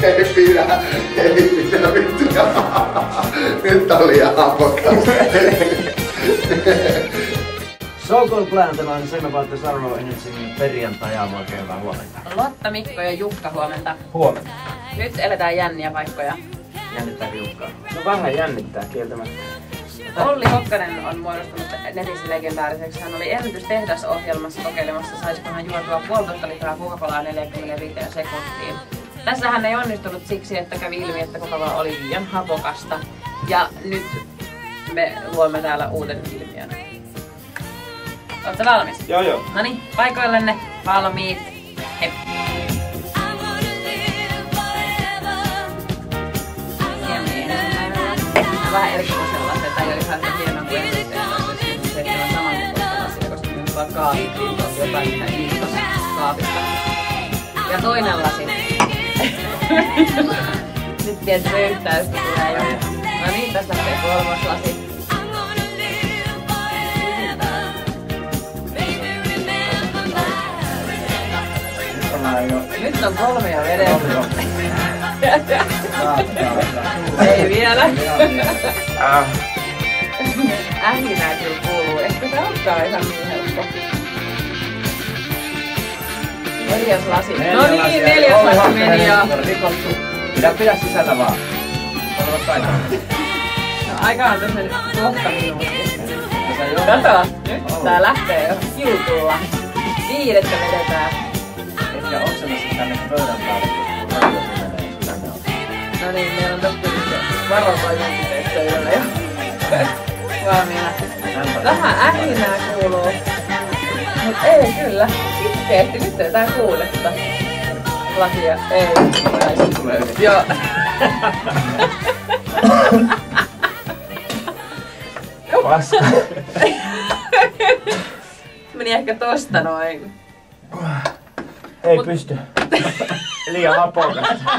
Ei pidä vittuja. Nyt oli ihan hapokasta. So Called Plan, tämä on Same About the Sorrow Energyn perjantai-aamu. Oikein hyvää huomenta. Lotta, Mikko ja Jukka, huomenta. Huomenta. Nyt eletään jänniä paikkoja. Jännittääkö Jukkaa? No vähän jännittää kieltämättä. Olli Hokkanen on muodostunut netissä legendaariseksi. Hän oli ennätystehdasohjelmassa kokeilemassa, saisiko hän juotua 1,5 litraa Coca-Colaa 45 sekuntiin. Tässä hän ei onnistunut siksi, että kävi ilmi, että Coca-Cola oli liian hapokasta. Ja nyt me luomme täällä uuden ilmiön. Ootte valmis? Joo. Noniin, paikoillenne, valmiit, hep! Vähän erikoisella se, tai oli ihan hieman kuin ensin se on samankokoista lasia, koska nyt vaan kaavittiin tuolta jotain ihan kiitos kaavista. Ja toinen lasi. Nyt pientä röyhtäystä tulee jo. No niin, tässä lähtee 3. lasi. Nyt on 3 jo vedellä. Ei vielä. Ähinää kyllä kuuluu. Ehkä se ottaa ihan niin helppo. 4. lasi. No niin, 4. lasi meni jo. Pidä sisällä vaan. No aika on tässä nyt kohta minuutti. Kato, nyt tää lähtee jo kiutulla. 5. vedetään. Ehkä oksenassa tänne pöydän päälle. No niin, meillä on tosta varotoimenpiteet pöydällä jo. Valmiina. Vähän ähinää kuuluu. Mut ei kyllä. Sitkeesti, nyt ei tää kuuletta. Lasia, ei. Joo. Paska. Meni ehkä tosta noin. Ei pysty. Liian hapokasta.